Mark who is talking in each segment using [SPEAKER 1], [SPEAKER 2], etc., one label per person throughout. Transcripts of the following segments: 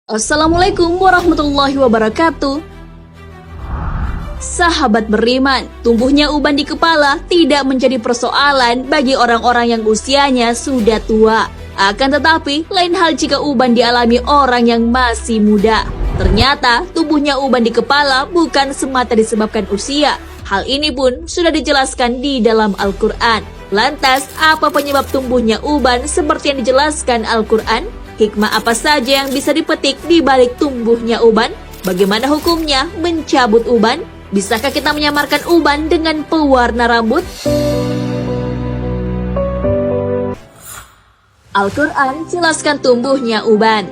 [SPEAKER 1] Assalamualaikum warahmatullahi wabarakatuh. Sahabat beriman, tumbuhnya uban di kepala tidak menjadi persoalan bagi orang-orang yang usianya sudah tua. Akan tetapi, lain hal jika uban dialami orang yang masih muda. Ternyata, tumbuhnya uban di kepala bukan semata disebabkan usia. Hal ini pun sudah dijelaskan di dalam Al-Quran. Lantas, apa penyebab tumbuhnya uban seperti yang dijelaskan Al-Quran? Hikmah apa saja yang bisa dipetik di balik tumbuhnya uban? Bagaimana hukumnya mencabut uban? Bisakah kita menyamarkan uban dengan pewarna rambut? Al-Quran jelaskan tumbuhnya uban.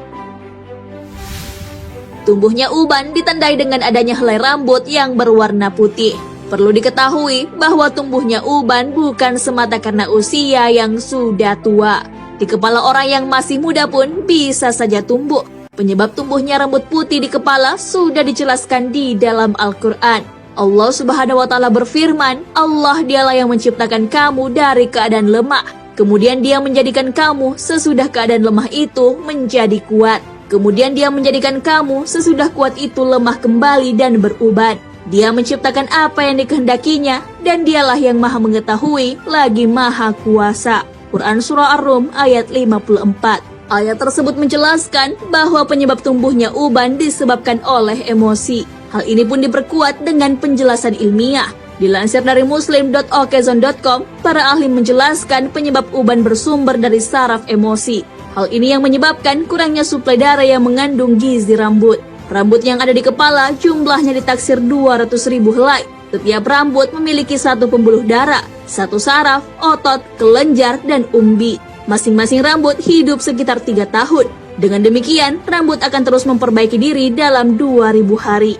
[SPEAKER 1] Tumbuhnya uban ditandai dengan adanya helai rambut yang berwarna putih. Perlu diketahui bahwa tumbuhnya uban bukan semata karena usia yang sudah tua. Di kepala orang yang masih muda pun bisa saja tumbuh. Penyebab tumbuhnya rambut putih di kepala sudah dijelaskan di dalam Al-Quran. Allah Subhanahu wa Ta'ala berfirman, Allah dialah yang menciptakan kamu dari keadaan lemah. Kemudian Dia menjadikan kamu sesudah keadaan lemah itu menjadi kuat. Kemudian Dia menjadikan kamu sesudah kuat itu lemah kembali dan beruban. Dia menciptakan apa yang dikehendakinya dan Dialah yang maha mengetahui lagi maha kuasa. Quran Surah Ar-Rum ayat 54. Ayat tersebut menjelaskan bahwa penyebab tumbuhnya uban disebabkan oleh emosi. Hal ini pun diperkuat dengan penjelasan ilmiah. Dilansir dari muslim.okezon.com, para ahli menjelaskan penyebab uban bersumber dari saraf emosi. Hal ini yang menyebabkan kurangnya suplai darah yang mengandung gizi rambut. Rambut yang ada di kepala jumlahnya ditaksir 200.000 helai. Setiap rambut memiliki satu pembuluh darah, satu saraf, otot, kelenjar, dan umbi. Masing-masing rambut hidup sekitar 3 tahun. Dengan demikian, rambut akan terus memperbaiki diri dalam 2000 hari.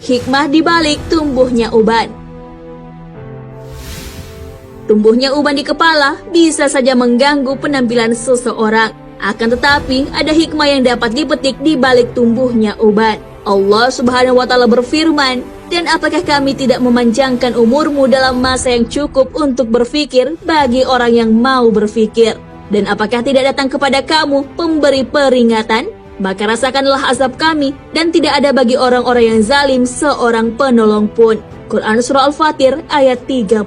[SPEAKER 1] Hikmah dibalik tumbuhnya uban. Tumbuhnya uban di kepala bisa saja mengganggu penampilan seseorang. Akan tetapi, ada hikmah yang dapat dipetik di balik tumbuhnya uban. Allah Subhanahu wa Ta'ala berfirman, dan apakah kami tidak memanjangkan umurmu dalam masa yang cukup untuk berfikir bagi orang yang mau berfikir? Dan apakah tidak datang kepada kamu pemberi peringatan? Maka rasakanlah azab kami, dan tidak ada bagi orang-orang yang zalim seorang penolong pun. Quran Surah Al-Fatir ayat 37.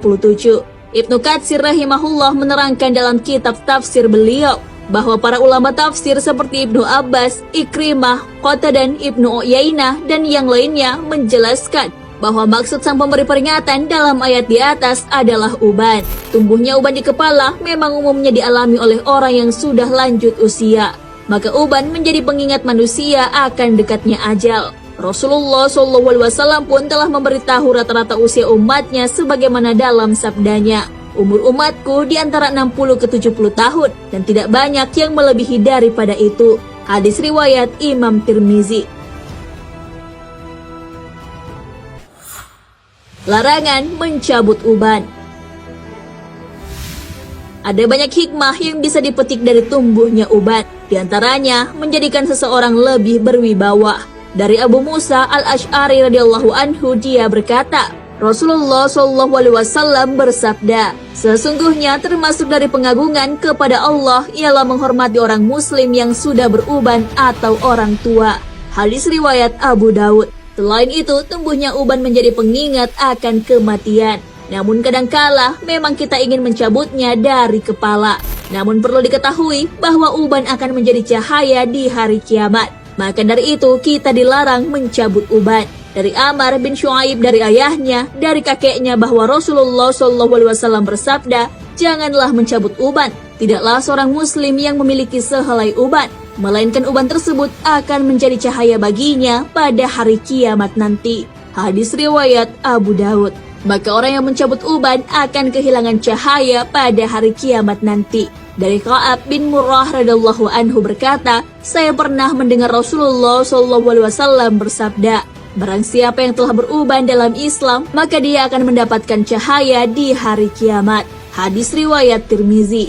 [SPEAKER 1] Ibnu Katsir rahimahullah menerangkan dalam kitab tafsir beliau, bahwa para ulama tafsir seperti Ibnu Abbas, Ikrimah, Qatadah, Ibnu Uyainah, dan yang lainnya menjelaskan bahwa maksud sang pemberi peringatan dalam ayat di atas adalah uban. Tumbuhnya uban di kepala memang umumnya dialami oleh orang yang sudah lanjut usia. Maka uban menjadi pengingat manusia akan dekatnya ajal. Rasulullah SAW pun telah memberitahu rata-rata usia umatnya sebagaimana dalam sabdanya, umur umatku di antara 60 ke 70 tahun dan tidak banyak yang melebihi daripada itu. Hadis riwayat Imam Tirmizi. Larangan mencabut uban. Ada banyak hikmah yang bisa dipetik dari tumbuhnya uban. Di antaranya menjadikan seseorang lebih berwibawa. Dari Abu Musa Al-Asy'ari radhiyallahu anhu, dia berkata, Rasulullah SAW bersabda, sesungguhnya termasuk dari pengagungan kepada Allah ialah menghormati orang muslim yang sudah beruban atau orang tua. Hadis riwayat Abu Daud. Selain itu, tumbuhnya uban menjadi pengingat akan kematian. Namun kadangkala memang kita ingin mencabutnya dari kepala. Namun perlu diketahui bahwa uban akan menjadi cahaya di hari kiamat. Maka dari itu kita dilarang mencabut uban. Dari Amr bin Shu'aib dari ayahnya, dari kakeknya bahwa Rasulullah SAW bersabda, janganlah mencabut uban. Tidaklah seorang muslim yang memiliki sehelai uban, melainkan uban tersebut akan menjadi cahaya baginya pada hari kiamat nanti. Hadis riwayat Abu Daud. Maka orang yang mencabut uban akan kehilangan cahaya pada hari kiamat nanti. Dari Ka'ab bin Murrah radhiyallahu anhu berkata, saya pernah mendengar Rasulullah SAW bersabda, barang siapa yang telah beruban dalam Islam, maka dia akan mendapatkan cahaya di hari kiamat. Hadis riwayat Tirmizi.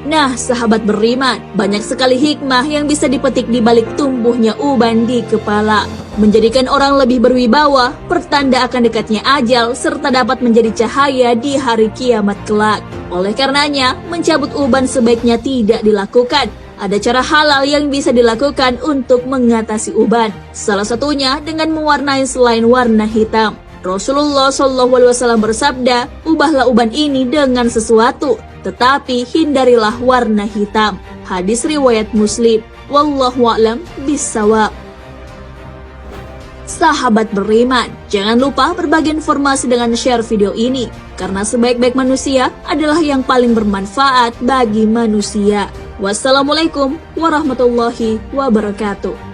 [SPEAKER 1] Nah, sahabat beriman, banyak sekali hikmah yang bisa dipetik di balik tumbuhnya uban di kepala. menjadikan orang lebih berwibawa, pertanda akan dekatnya ajal, serta dapat menjadi cahaya di hari kiamat kelak. Oleh karenanya, mencabut uban sebaiknya tidak dilakukan. Ada cara halal yang bisa dilakukan untuk mengatasi uban. Salah satunya dengan mewarnai selain warna hitam. Rasulullah SAW bersabda, ubahlah uban ini dengan sesuatu, tetapi hindarilah warna hitam. Hadis riwayat Muslim. Wallahu a'lam bissawab. Sahabat beriman, jangan lupa berbagi informasi dengan share video ini, karena sebaik-baik manusia adalah yang paling bermanfaat bagi manusia. Wassalamualaikum warahmatullahi wabarakatuh.